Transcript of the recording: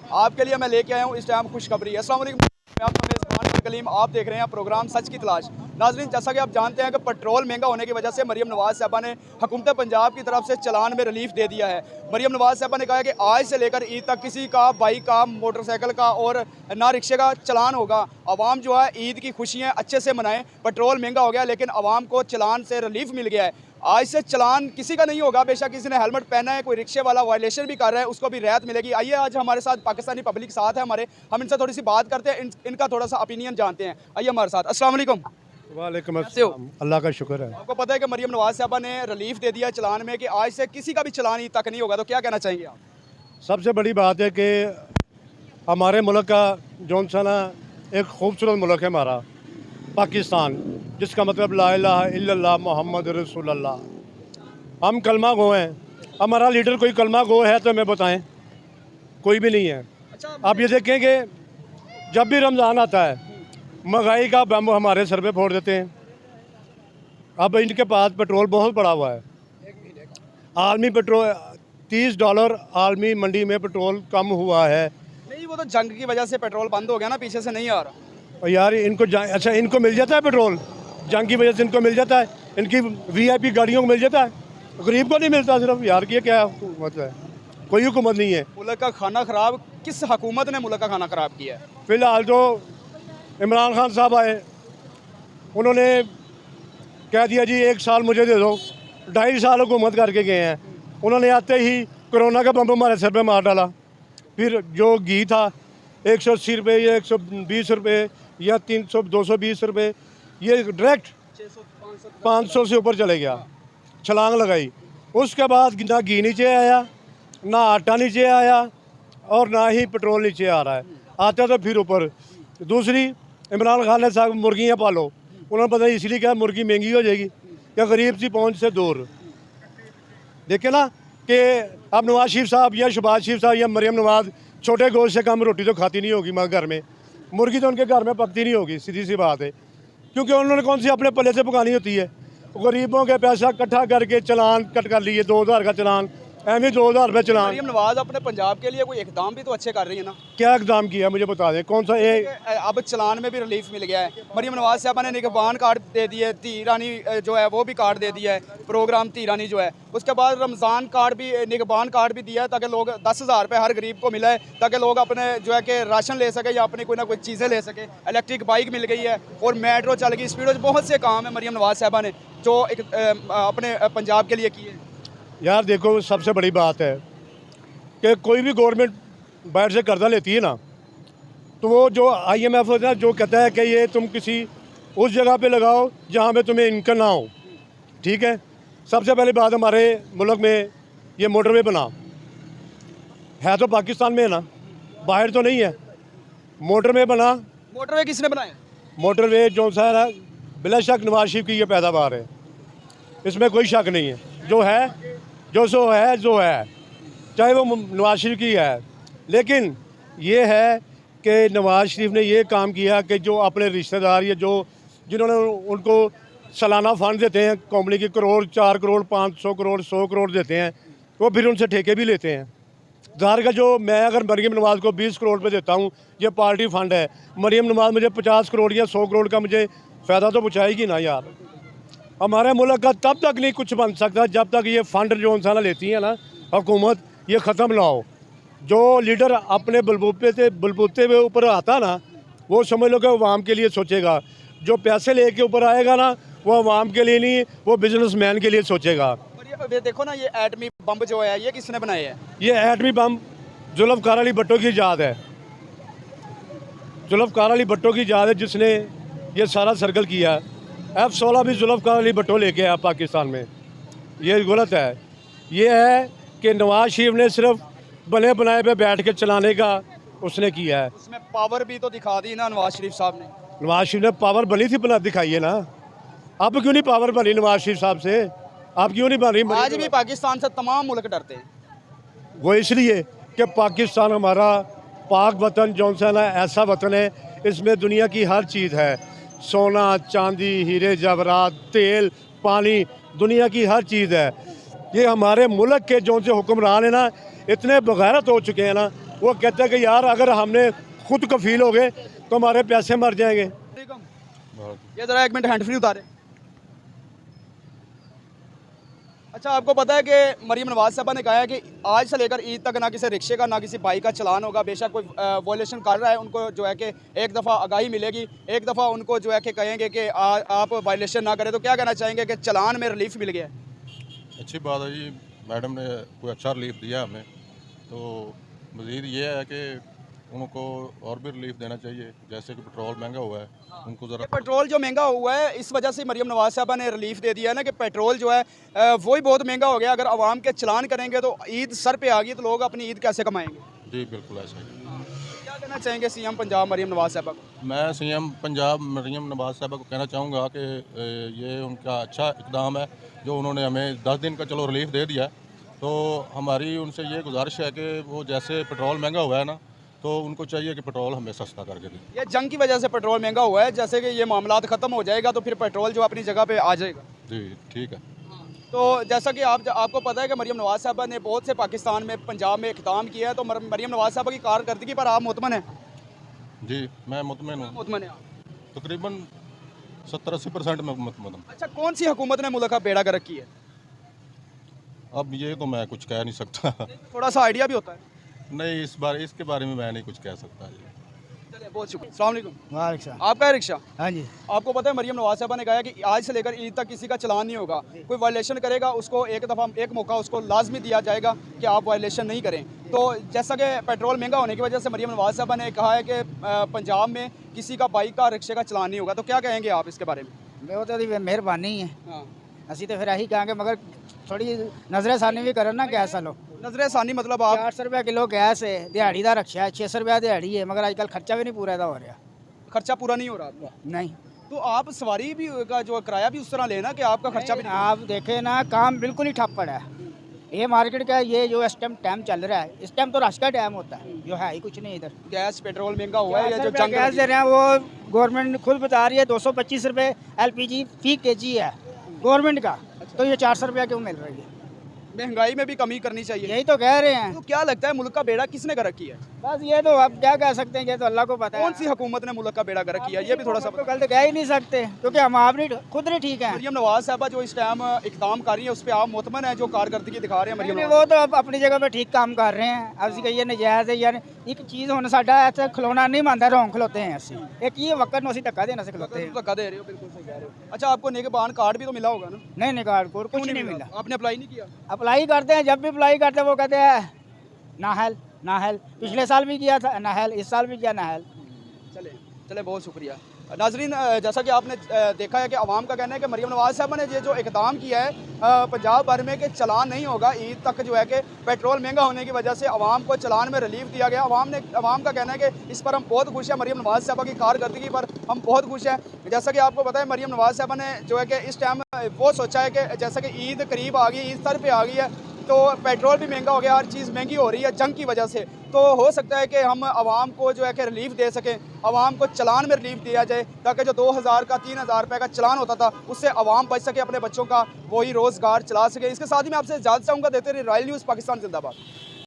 आपके लिए मैं लेके आया हूँ इस टाइम खुशखबरी। अस्सलाम वालेकुम, मैं आपका मेज़बान कलीम। आप देख रहे हैं प्रोग्राम सच की तलाश। नाज़रीन, जैसा कि आप जानते हैं कि पेट्रोल महंगा होने की वजह से मरीम नवाज़ साहबा ने हुकूमत पंजाब की तरफ से चलान में रिलीफ दे दिया है। मरीम नवाज़ साहबा ने कहा है कि आज से लेकर ईद तक किसी का बाइक का, मोटरसाइकिल का और ना रिक्शे का चलान होगा। आवाम जो है ईद की खुशियाँ अच्छे से मनाएं। पेट्रोल महंगा हो गया लेकिन आवाम को चलान से रिलीफ मिल गया है। आज से चलान किसी का नहीं होगा। बेशक किसी ने हेलमेट पहना है, कोई रिक्शे वाला वायलेशन भी कर रहा है, उसको भी रियायत मिलेगी। आइए, आज हमारे साथ पाकिस्तानी पब्लिक साथ है हमारे, हम इनसे थोड़ी सी बात करते हैं, इनका थोड़ा सा ओपिनियन जानते हैं। आइए हमारे साथ। अस्सलाम वालेकुम। वालेकुम कैसे हो? अस्सलाम, अल्लाह का शुक्र है। आपको पता है कि मरीम नवाज साहबा ने रिलीफ दे दिया चलान में कि आज से किसी का भी चलान ईद तक नहीं होगा, तो क्या कहना चाहेंगे आप? सबसे बड़ी बात है कि हमारे मुल्क का जौन सा ना एक खूबसूरत मुल्क है हमारा पाकिस्तान, जिसका मतलब ला इलाहा इल्लल्लाह मोहम्मद रसूलुल्लाह। हम कलमा गो हैं। हमारा लीडर कोई कलमा गो है तो हमें बताएं, कोई भी नहीं है। अच्छा, आप ये देखें कि जब भी रमज़ान आता है महंगाई का बम हमारे सर पे फोड़ देते हैं। अब इनके पास पेट्रोल बहुत पड़ा हुआ है। आलमी पेट्रोल $30 आलमी मंडी में पेट्रोल कम हुआ है। नहीं, वो तो जंग की वजह से पेट्रोल बंद हो गया ना, पीछे से नहीं आ रहा। और यार इनको अच्छा इनको मिल जाता है पेट्रोल, जंग की वजह से इनको मिल जाता है, इनकी वीआईपी गाड़ियों को मिल जाता है, गरीब को नहीं मिलता। सिर्फ यार ये क्या मतलब है? कोई हुकूमत नहीं है। मुल्क का खाना खराब, किस हुकूमत ने मुल्क का खाना खराब किया है? फ़िलहाल तो इमरान खान साहब आए, उन्होंने कह दिया जी 1 साल मुझे दे दो। 2.5 साल हुकूमत करके गए हैं। उन्होंने आते ही कोरोना का बम हमारे सर पे मार डाला। फिर जो घी था 180 रुपये या 120 रुपये या 300 220 रुपये, ये डायरेक्ट 500 से ऊपर चले गया, छलांग लगाई। उसके बाद ना घी नीचे आया, ना आटा नीचे आया और ना ही पेट्रोल नीचे आ रहा है। आता तो फिर ऊपर। दूसरी, इमरान खान ने साहब मुर्गियाँ पालो। उन्होंने पता इसलिए क्या मुर्गी महंगी हो जाएगी या गरीब सी पहुंच से दूर। देखे ना कि अब नवाज शरीफ साहब या शहबाज शरीफ साहब या मरीम नवाज छोटे गोश्त से कम रोटी तो खाती नहीं होगी मगर घर में। मुर्गी तो उनके घर में पकती नहीं होगी, सीधी सी बात है। क्योंकि उन्होंने कौन सी अपने पल्ले से पकानी होती है। गरीबों के पैसा इकट्ठा करके चलान कट कर लिए, 2000 का चलान, एम 2000 रुपये चलान। मरीम नवाज अपने पंजाब के लिए कोई इकदाम भी तो अच्छे कर रही है ना? क्या इकदाम किया मुझे बता दें, कौन सा? अब चलान में भी रिलीफ मिल गया है। मरीम नवाज साहबा ने निगहबान कार्ड दे दिए, धी रानी जो है वो भी कार्ड दे दिया है, प्रोग्राम धी रानी जो है। उसके बाद रमज़ान कार्ड भी, निगहबान कार्ड भी दिया है ताकि लोग 10,000 रुपये हर गरीब को मिला है, ताकि लोग अपने जो है कि राशन ले सके या अपनी कोई ना कोई चीज़ें ले सके। इलेक्ट्रिक बाइक मिल गई है और मेट्रो चल गई, स्पीडो, बहुत से काम है मरीम नवाज साहबा ने जो अपने पंजाब के लिए किए। यार देखो, सबसे बड़ी बात है कि कोई भी गवर्नमेंट बाहर से कर्जा लेती है ना, तो वो जो IMF होता है जो कहता है कि ये तुम किसी उस जगह पे लगाओ जहाँ पे तुम्हें इनकम ना हो। ठीक है, सबसे पहली बात, हमारे मुल्क में ये मोटरवे बना है तो पाकिस्तान में है ना, बाहर तो नहीं है। मोटरवे बना। मोटरवे किसने बनाया? मोटरवे जो सा है ना, बिला शक नवाज शरीफ की ये पैदावार है, इसमें कोई शक नहीं है। जो है जो है चाहे वो नवाज शरीफ की है। लेकिन ये है कि नवाज शरीफ ने ये काम किया कि जो अपने रिश्तेदार या जो जिन्होंने उनको सालाना फंड देते हैं कंपनी की, करोड़, 4 करोड़, 500 करोड़, 100 करोड़ देते हैं, वो फिर उनसे ठेके भी लेते हैं। ज़ाहिर का जो मैं अगर मरीम नवाज़ को 20 करोड़ पे देता हूँ, ये पार्टी फंड है, मरीम नवाज़ मुझे 50 करोड़ या 100 करोड़ का मुझे फ़ायदा तो पहुँचाएगी ना यार। हमारे मुल्क का तब तक नहीं कुछ बन सकता जब तक ये फंड जो इंसान लेती है ना हुकूमत, ये ख़त्म ना हो। जो लीडर अपने बलबूते पे ऊपर आता ना, वो समझ लो कि अवाम के लिए सोचेगा। जो पैसे लेके ऊपर आएगा ना, वो अवाम के लिए नहीं, वो बिजनेसमैन के लिए सोचेगा। और ये देखो ना, ये एटमी बम जो है ये किसने बनाया है? ये एटमी बम जुल्फ़िकार अली भुट्टो की ईजाद है। जुल्फ़िकार अली भुट्टो की ईजाद है, जिसने ये सारा सर्कल किया। F-16 भी जुल्फ़िकार अली भुट्टो लेके आया पाकिस्तान में। ये गलत है। ये है कि नवाज शरीफ ने सिर्फ बने बनाए पे बैठ के चलाने का उसने किया है। उसमें पावर भी तो दिखा दी ना नवाज शरीफ साहब ने। नवाज शरीफ ने पावर बनी थी, बना दिखाई है ना। अब क्यों नहीं पावर बनी नवाज शरीफ साहब से? आप क्यों नहीं बन रही? आज भी पाकिस्तान से तमाम मुल्क डरते हैं। वो इसलिए कि पाकिस्तान हमारा पाक वतन जो सा ना ऐसा वतन है, इसमें दुनिया की हर चीज़ है। सोना, चांदी, हीरे जवाहरात, तेल, पानी, दुनिया की हर चीज़ है। ये हमारे मुल्क के जो से हुक्मरान है ना, इतने बगैरत हो चुके हैं ना वो कहते हैं कि यार अगर हमने खुद कफील हो गए तो हमारे पैसे मर जाएंगे। ये ज़रा एक मिनट हैंड फ्री उतारे। अच्छा, आपको पता है कि मरीम नवाज साहबा ने कहा है कि आज से लेकर ईद तक ना किसी रिक्शे का ना किसी बाइक का चलान होगा। बेशक कोई वॉयलेशन कर रहा है, उनको जो है कि एक दफ़ा आगाही मिलेगी, एक दफ़ा उनको जो है कि कहेंगे कि आप वायलेशन ना करें। तो क्या कहना चाहेंगे कि चलान में रिलीफ मिल गया? अच्छी बात है जी, मैडम ने कोई अच्छा रिलीफ दिया हमें। तो मज़ीद ये है कि उनको और भी रिलीफ देना चाहिए, जैसे कि पेट्रोल महंगा हुआ है, उनको ज़रा पेट्रोल जो महंगा हुआ है इस वजह से मरीम नवाज साहबा ने रिलीफ दे दिया है ना कि पेट्रोल जो है वही बहुत महंगा हो गया। अगर आवाम के चलान करेंगे तो ईद सर पे आ गई तो लोग अपनी ईद कैसे कमाएंगे? जी बिल्कुल ऐसा ही। क्या कहना चाहेंगे सीएम पंजाब मरीम नवाज साहबा को? मैं सीएम पंजाब मरीम नवाज साहबा को कहना चाहूँगा कि ये उनका अच्छा इकदाम है जो उन्होंने हमें 10 दिन का चलो रिलीफ दे दिया। तो हमारी उनसे ये गुजारिश है कि वो जैसे पेट्रोल महंगा हुआ है ना, तो उनको चाहिए कि पेट्रोल हमें सस्ता करके दें। ये जंग की वजह से पेट्रोल महंगा हुआ है, जैसे कि ये मामला ख़त्म हो जाएगा तो फिर पेट्रोल जो अपनी जगह पे आ जाएगा। जी ठीक है। तो जैसा कि आपको पता है कि मरीम नवाज साहबा ने बहुत से पाकिस्तान में पंजाब में इक़दाम किया है, तो मरीम नवाज साहबा की कारकर्दगी पर आप मुतमन हैं? जी मैं मुतमिन हूँ, मुतमन है। तकरीबन 70-80% में मुतमिन हूँ। अच्छा, कौन सी हुकूमत ने मुल्क का बेड़ा गर्क किया है? अब ये तो मैं कुछ कह नहीं सकता। थोड़ा सा आइडिया भी होता है। नहीं, इसके बारे में मैं नहीं कुछ कह सकता जी। चलिए, बहुत शुक्रिया। अस्सलाम वालेकुम। वालेकुम। आपका है रिक्शा? हाँ जी। आपको पता है मरीम नवाज साहबा ने कहा है कि आज से लेकर ईद तक किसी का चलान नहीं होगा। कोई वायलेशन करेगा उसको एक मौका उसको लाजमी दिया जाएगा कि आप वायलेशन नहीं करें। तो जैसा कि पेट्रोल महंगा होने की वजह से मरीम नवाज साहबा ने कहा है कि पंजाब में किसी का बाइक का रिक्शे का चलान नहीं होगा। तो क्या कहेंगे आप इसके बारे में? वो तो मेहरबानी है, हाँ, असी तो फिर यही कहेंगे, मगर थोड़ी नजर सानी भी करो ना गैस वालों। नजर सानी मतलब आप 400 रुपया किलो गैस है, दिहाड़ी का रक्षा है, 600 रुपया दिहाड़ी है, मगर आजकल खर्चा भी नहीं पूरा हो रहा। खर्चा पूरा नहीं हो रहा आपका? नहीं, तो आप सवारी भी का जो किराया भी उस तरह लेना कि आपका खर्चा भी आप देखे ना, काम बिल्कुल ही ठप पड़ा है। ये मार्केट का ये जो इस टाइम चल रहा है, इस टाइम तो रश का टाइम होता है, जो है ही कुछ नहीं इधर। गैस पेट्रोल महंगा हुआ है या जो जंग गैस दे रहे हैं वो गवर्नमेंट खुद बता रही है 225 रुपये LPG फी kg है गवर्नमेंट का, तो ये 400 रुपया क्यों मिल रही है? महंगाई में भी कमी करनी चाहिए। यही तो कह रहे हैं। तो क्या लगता है मुल्क का बेड़ा किसने गर्क किया है? बस ये तो अब क्या कह सकते हैं, ये तो अल्लाह को पता है। कौन सी हुकूमत ने मुल्क का बेड़ा गर्क किया, ये भी थोड़ा सा तो गलत कह ही नहीं सकते, क्योंकि हम आप नहीं खुद नहीं ठीक हैं। मरीम नवाज साहबा जो इस टाइम इकदाम कर रही है उस पर आप मुतमन है जो कारकर्दगी दिखा रहे हैं मरीम नहीं, नवाज? वो तो अब अपनी जगह पे ठीक काम कर रहे हैं। अब ये नजायज़ है यार, एक चीज़ होना साडा ऐसे खिलौना नहीं मानता, रोंग खिलौते हैं असि एक ये वक्त में धक्का देना से खिलौते हैं। धक्का दे रहे हो, बिल्कुल सही कह रहे हो। अच्छा, आपको निगहबान कार्ड भी तो मिला होगा ना? नहीं नहीं, कार्ड कोड कुछ नहीं मिला। आपने अप्लाई नहीं किया? अप्लाई करते हैं, जब भी अप्लाई करते हैं वो कहते हैं नाहल। पिछले साल भी किया था नाहल, इस साल भी किया नाहल। चले बहुत शुक्रिया। नाजरीन, जैसा कि आपने देखा है कि आवाम का कहना है कि मरीम नवाज साहबा ने ये जो इकदाम किया है पंजाब भर में कि चलान नहीं होगा ईद तक, जो है कि पेट्रोल महंगा होने की वजह से आवाम को चलान में रिलीफ दिया गया। आवाम का कहना है कि इस पर हम बहुत खुश हैं, मरीम नवाज साहबा की कारकर्दगी पर हम बहुत खुश हैं। जैसा कि आपको पता है मरीम नवाज साहबा ने जो है कि इस टाइम वो सोचा है कि जैसा कि ईद करीब आ गई, ईद सर पे आ गई है, तो पेट्रोल भी महंगा हो गया, हर चीज़ महंगी हो रही है जंग की वजह से। तो हो सकता है कि हम आवाम को जो है कि रिलीफ दे सकें, आवाम को चलान में रिलीफ दिया जाए, ताकि जो 2000 का 3000 रुपये का चलान होता था उससे आवाम बच सके, अपने बच्चों का वही रोज़गार चला सके। इसके साथ ही मैं आपसे इजाज़त चाहूँगा, देते रहे रॉयल न्यूज़ पाकिस्तान जिंदाबाद।